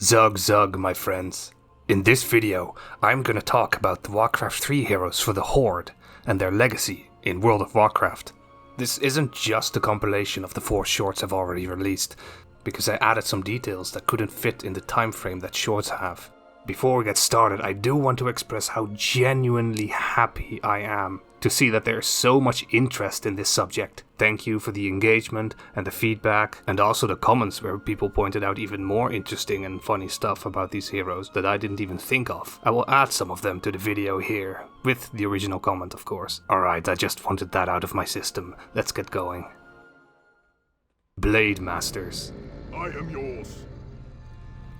Zug zug, my friends. In this video, I'm gonna talk about the Warcraft 3 heroes for the Horde and their legacy in World of Warcraft. This isn't just a compilation of the 4 shorts I've already released, because I added some details that couldn't fit in the time frame that shorts have. Before we get started, I do want to express how genuinely happy I am to see that there is so much interest in this subject. Thank you for the engagement and the feedback, and also the comments where people pointed out even more interesting and funny stuff about these heroes that I didn't even think of. I will add some of them to the video here, with the original comment of course. Alright, I just wanted that out of my system. Let's get going. Blademasters. I am yours.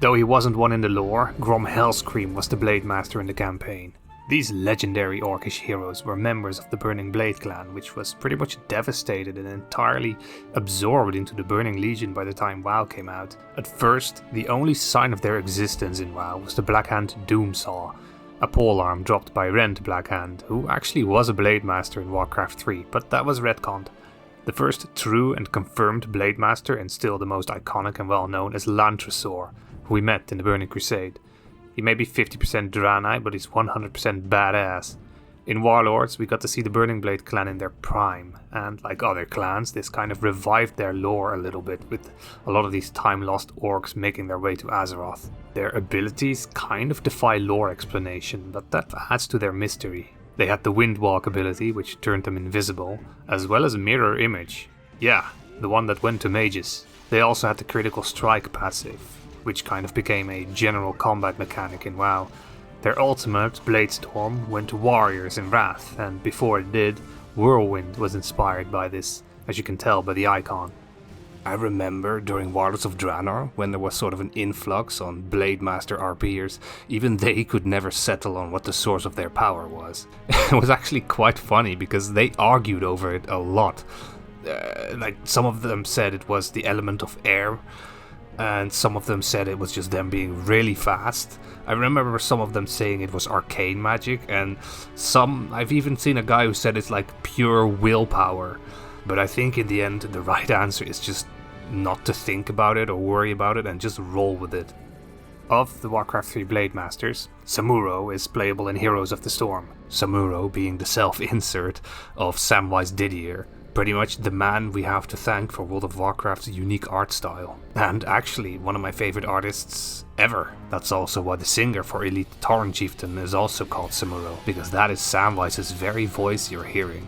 Though he wasn't one in the lore, Grom Hellscream was the Blademaster in the campaign. These legendary Orcish heroes were members of the Burning Blade clan, which was pretty much devastated and entirely absorbed into the Burning Legion by the time WoW came out. At first, the only sign of their existence in WoW was the Blackhand Doomsaw, a polearm dropped by Rend Blackhand, who actually was a Blademaster in Warcraft 3, but that was retconned. The first true and confirmed Blademaster, and still the most iconic and well known, is Lantresor, who we met in the Burning Crusade. He may be 50% Draenei, but he's 100% badass. In Warlords, we got to see the Burning Blade clan in their prime, and like other clans, this kind of revived their lore a little bit, with a lot of these time-lost orcs making their way to Azeroth. Their abilities kind of defy lore explanation, but that adds to their mystery. They had the Windwalk ability, which turned them invisible, as well as Mirror Image. Yeah, the one that went to mages. They also had the Critical Strike passive, which kind of became a general combat mechanic in WoW. Their ultimate, Bladestorm, went to warriors in Wrath, and before it did, Whirlwind was inspired by this, as you can tell by the icon. I remember during Warlords of Draenor, when there was sort of an influx on Blademaster RPers, even they could never settle on what the source of their power was. It was actually quite funny, because they argued over it a lot. Like, some of them said it was the element of air, and some of them said it was just them being really fast. I remember some of them saying it was arcane magic, and I've even seen a guy who said it's like pure willpower. But I think in the end the right answer is just not to think about it or worry about it and just roll with it. Of the Warcraft 3 Blademasters, Samuro is playable in Heroes of the Storm, Samuro being the self-insert of Samwise Didier. Pretty much the man we have to thank for World of Warcraft's unique art style. And actually one of my favorite artists ever. That's also why the singer for Elite Tauren Chieftain is also called Samuro, because that is Samwise's very voice you're hearing.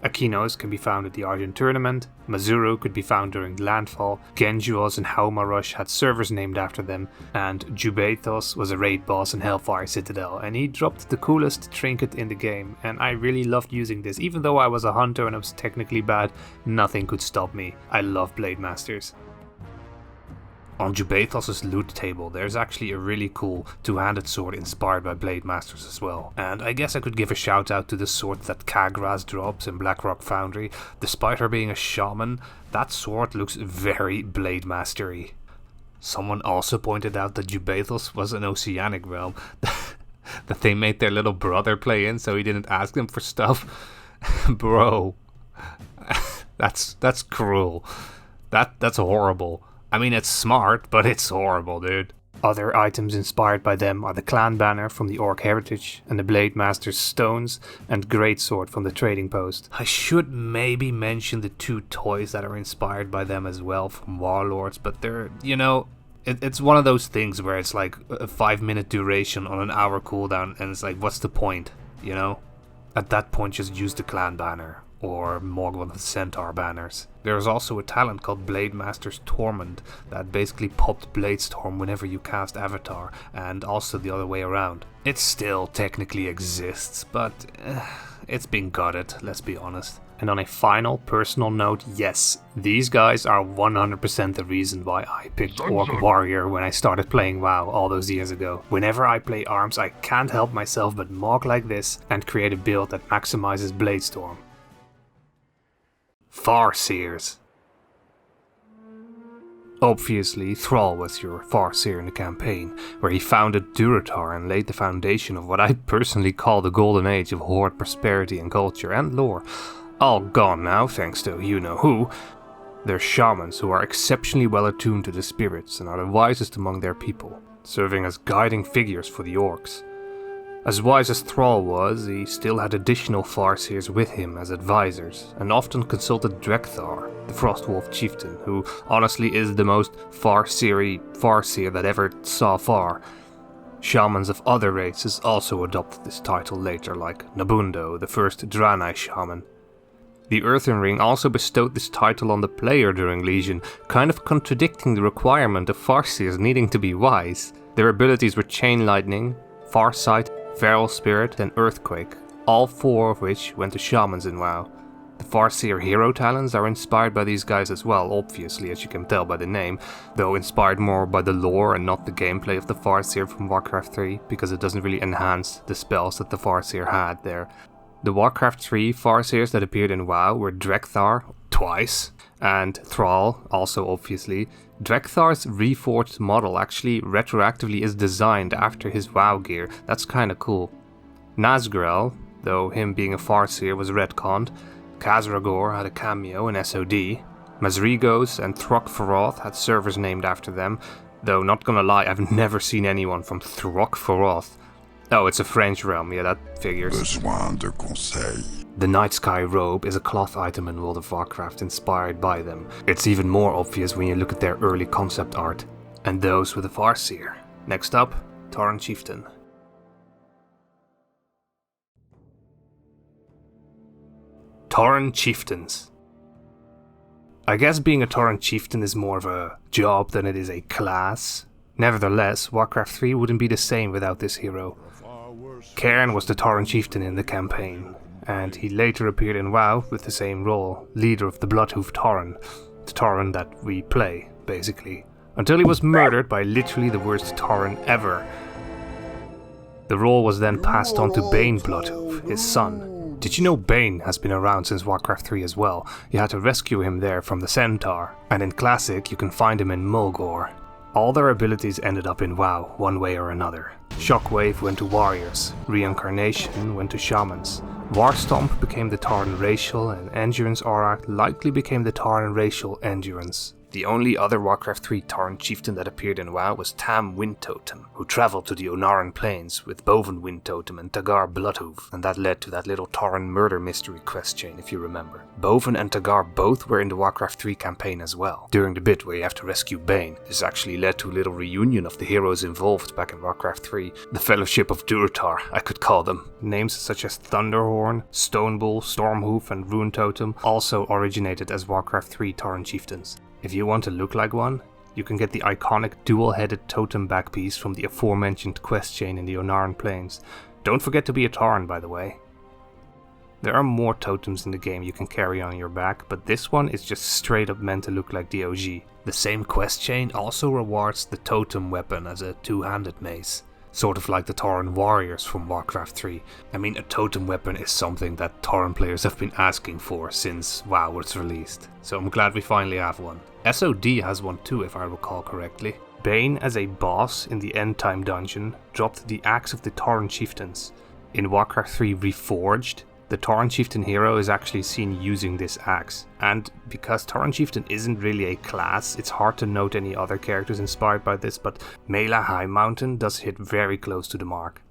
Akinos can be found at the Argent Tournament, Mazuru could be found during Landfall, Genjuos and Haumarush had servers named after them, and Jubathos was a raid boss in Hellfire Citadel, and he dropped the coolest trinket in the game, and I really loved using this. Even though I was a hunter and I was technically bad, nothing could stop me. I love Blademasters. On Jubathos' loot table, there's actually a really cool two-handed sword inspired by Blademasters as well. And I guess I could give a shout out to the sword that Kagraz drops in Blackrock Foundry. Despite her being a shaman, that sword looks very Blademastery. Someone also pointed out that Jubathos was an oceanic realm that they made their little brother play in, so he didn't ask them for stuff. Bro, that's cruel. That's horrible. I mean, it's smart, but it's horrible, dude. Other items inspired by them are the clan banner from the Orc Heritage, and the Blademaster's stones and greatsword from the trading post. I should maybe mention the 2 toys that are inspired by them as well from Warlords, but they're, you know, it's one of those things where it's like a 5-minute duration on an hour cooldown, and it's like, what's the point, you know? At that point, just use the clan banner, or more one of the Centaur banners. There's also a talent called Blademaster's Torment that basically popped Bladestorm whenever you cast Avatar, and also the other way around. It still technically exists, but it's been gutted, let's be honest. And on a final personal note, yes, these guys are 100% the reason why I picked Orc Warrior when I started playing WoW all those years ago. Whenever I play arms, I can't help myself but mock like this and create a build that maximizes Bladestorm. Farseers. Obviously, Thrall was your Farseer in the campaign, where he founded Durotar and laid the foundation of what I personally call the golden age of Horde prosperity and culture and lore. All gone now, thanks to you-know-who. They're shamans who are exceptionally well attuned to the spirits and are the wisest among their people, serving as guiding figures for the orcs. As wise as Thrall was, he still had additional Farseers with him as advisors, and often consulted Drekthar, the Frostwolf Chieftain, who honestly is the most Farseer that ever saw far. Shamans of other races also adopted this title later, like Nabundo, the first Draenei shaman. The Earthen Ring also bestowed this title on the player during Legion, kind of contradicting the requirement of Farseers needing to be wise. Their abilities were Chain Lightning, Farsight, Feral Spirit and Earthquake, all 4 of which went to shamans in WoW. The Farseer hero talents are inspired by these guys as well, obviously, as you can tell by the name, though inspired more by the lore and not the gameplay of the Farseer from Warcraft 3, because it doesn't really enhance the spells that the Farseer had there. The Warcraft 3 Farseers that appeared in WoW were Drekthar, twice, and Thrall, also obviously. Drekthar's reforged model actually retroactively is designed after his WoW gear, that's kinda cool. Nazgrel, though him being a Farseer was retconned. Khazragor had a cameo in SOD. Mazrigos and Throk-Faroth had servers named after them, though not gonna lie, I've never seen anyone from Throk-Faroth. Oh, it's a French realm, yeah, that figures. Besoin de conseils. The Night Sky robe is a cloth item in World of Warcraft inspired by them. It's even more obvious when you look at their early concept art. And those were the Farseer. Next up, Tauren Chieftain. Tauren Chieftains. I guess being a Tauren Chieftain is more of a job than it is a class. Nevertheless, Warcraft 3 wouldn't be the same without this hero. Cairn was the Tauren Chieftain in the campaign, and he later appeared in WoW with the same role, leader of the Bloodhoof Tauren, the Tauren that we play, basically, until he was murdered by literally the worst Tauren ever. The role was then passed on to Bane Bloodhoof, his son. Did you know Bane has been around since Warcraft 3 as well? You had to rescue him there from the Centaur, and in Classic you can find him in Mulgore. All their abilities ended up in WoW, one way or another. Shockwave went to warriors, Reincarnation went to shamans, Warstomp became the Tauren Racial, and Endurance Aurak likely became the Tauren Racial Endurance. The only other Warcraft 3 Tauren Chieftain that appeared in WoW was Tam Windtotem, who travelled to the Onaran Plains with Boven Windtotem and Tagar Bloodhoof, and that led to that little Tauren murder mystery quest chain if you remember. Boven and Tagar both were in the Warcraft 3 campaign as well. During the bit where you have to rescue Bane, this actually led to a little reunion of the heroes involved back in Warcraft 3, the Fellowship of Durotar, I could call them. Names such as Thunderhorn, Stonebull, Stormhoof and Rune Totem also originated as Warcraft 3 Tauren Chieftains. If you want to look like one, you can get the iconic dual-headed totem backpiece from the aforementioned quest chain in the Onaran Plains. Don't forget to be a Tauren, by the way. There are more totems in the game you can carry on your back, but this one is just straight up meant to look like the OG. The same quest chain also rewards the totem weapon as a two-handed mace. Sort of like the Tauren warriors from Warcraft 3. I mean, a totem weapon is something that Tauren players have been asking for since WoW was released, so I'm glad we finally have one. SOD has one too, if I recall correctly. Bane, as a boss in the Endtime dungeon, dropped the Axe of the Tauren Chieftains. In Warcraft 3 Reforged, the Tauren Chieftain hero is actually seen using this axe, and because Tauren Chieftain isn't really a class, it's hard to note any other characters inspired by this, but Mela High Mountain does hit very close to the mark.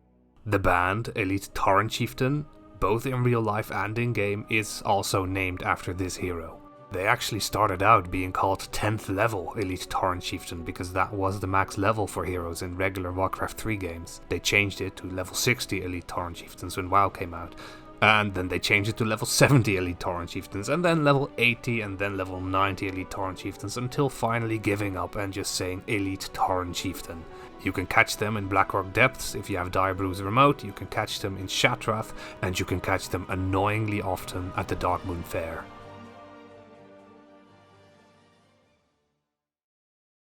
The band, Elite Tauren Chieftain, both in real life and in game, is also named after this hero. They actually started out being called 10th level Elite Tauren Chieftain because that was the max level for heroes in regular Warcraft 3 games. They changed it to level 60 Elite Tauren Chieftains when WoW came out. And then they changed it to level 70 Elite Tauren Chieftains, and then level 80, and then level 90 Elite Tauren Chieftains, until finally giving up and just saying Elite Tauren Chieftain. You can catch them in Blackrock Depths if you have Diabru's Remote, you can catch them in Shatrath, and you can catch them annoyingly often at the Darkmoon Fair.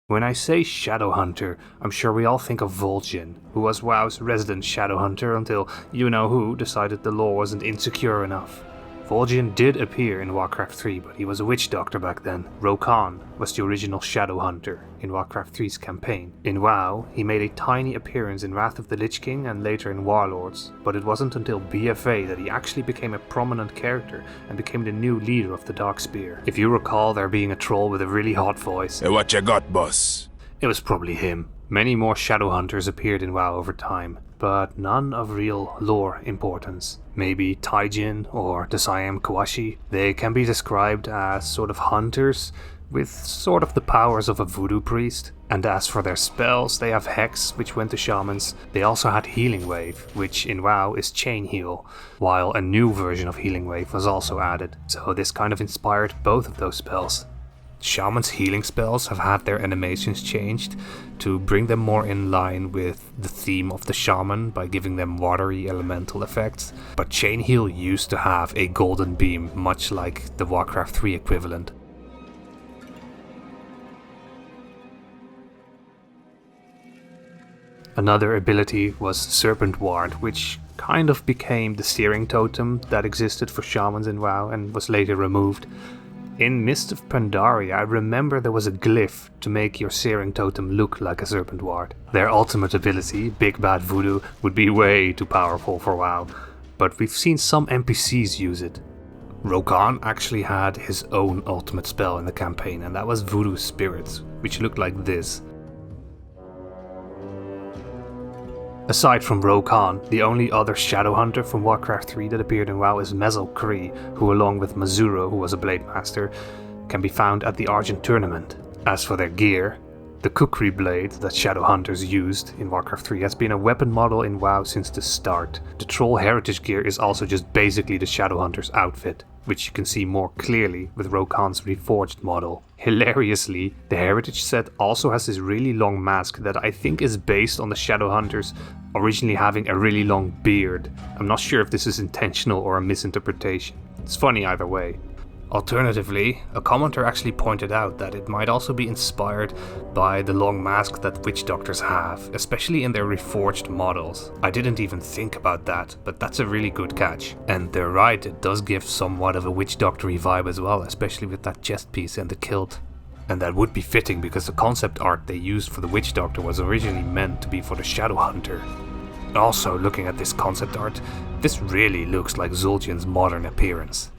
When I say Shadowhunter, I'm sure we all think of Vol'jin, who was WoW's resident Shadowhunter until you-know-who decided the lore wasn't insecure enough. Vol'jin did appear in Warcraft 3, but he was a witch doctor back then. Rokan was the original Shadow Hunter in Warcraft 3's campaign. In WoW, he made a tiny appearance in Wrath of the Lich King and later in Warlords, but it wasn't until BFA that he actually became a prominent character and became the new leader of the Darkspear. If you recall there being a troll with a really hot voice, Hey, what you got, boss? it was probably him. Many more Shadow Hunters appeared in WoW over time, but none of real lore importance. Maybe Taijin or the Siam Kawashi. They can be described as sort of hunters with sort of the powers of a voodoo priest. And as for their spells, they have Hex, which went to shamans. They also had Healing Wave, which in WoW is Chain Heal, while a new version of Healing Wave was also added. So this kind of inspired both of those spells. Shaman's healing spells have had their animations changed to bring them more in line with the theme of the shaman by giving them watery elemental effects, but Chain Heal used to have a golden beam, much like the Warcraft 3 equivalent. Another ability was Serpent Ward, which kind of became the steering totem that existed for shamans in WoW and was later removed. In Mist of Pandaria, I remember there was a glyph to make your searing totem look like a serpent ward. Their ultimate ability, Big Bad Voodoo, would be way too powerful for WoW, but we've seen some NPCs use it. Rokan actually had his own ultimate spell in the campaign, and that was Voodoo Spirits, which looked like this. Aside from Rokan, the only other Shadow Hunter from Warcraft 3 that appeared in WoW is Mezel Kree, who along with Mazuro, who was a Blademaster, can be found at the Argent Tournament. As for their gear, the Kukri blade that Shadow Hunters used in Warcraft 3 has been a weapon model in WoW since the start. The Troll Heritage gear is also just basically the Shadow Hunter's outfit, which you can see more clearly with Rokan's reforged model. Hilariously, the Heritage set also has this really long mask that I think is based on the Shadow Hunters originally having a really long beard. I'm not sure if this is intentional or a misinterpretation. It's funny either way. Alternatively, a commenter actually pointed out that it might also be inspired by the long mask that witch doctors have, especially in their reforged models. I didn't even think about that, but that's a really good catch. And they're right, it does give somewhat of a witch doctor-y vibe as well, especially with that chest piece and the kilt. And that would be fitting because the concept art they used for the witch doctor was originally meant to be for the Shadow Hunter. Also, looking at this concept art, this really looks like Zul'jin's modern appearance.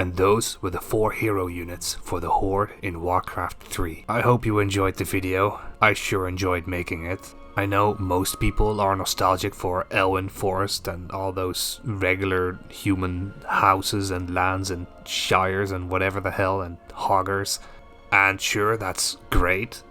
And those were the 4 hero units for the Horde in Warcraft 3. I hope you enjoyed the video. I sure enjoyed making it. I know most people are nostalgic for Elwyn Forest and all those regular human houses and lands and shires and whatever the hell and hoggers. And sure, that's great.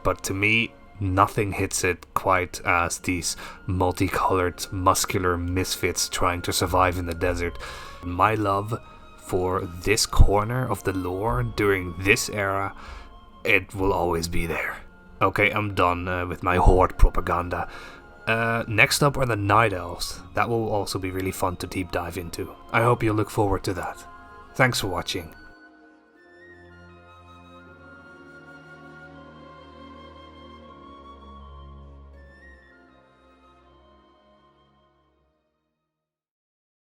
But to me, nothing hits it quite as these multicolored, muscular misfits trying to survive in the desert. My love for this corner of the lore during this era, it will always be there. Okay, I'm done with my Horde propaganda. Next up are the Night Elves. That will also be really fun to deep dive into. I hope you'll look forward to that. Thanks for watching.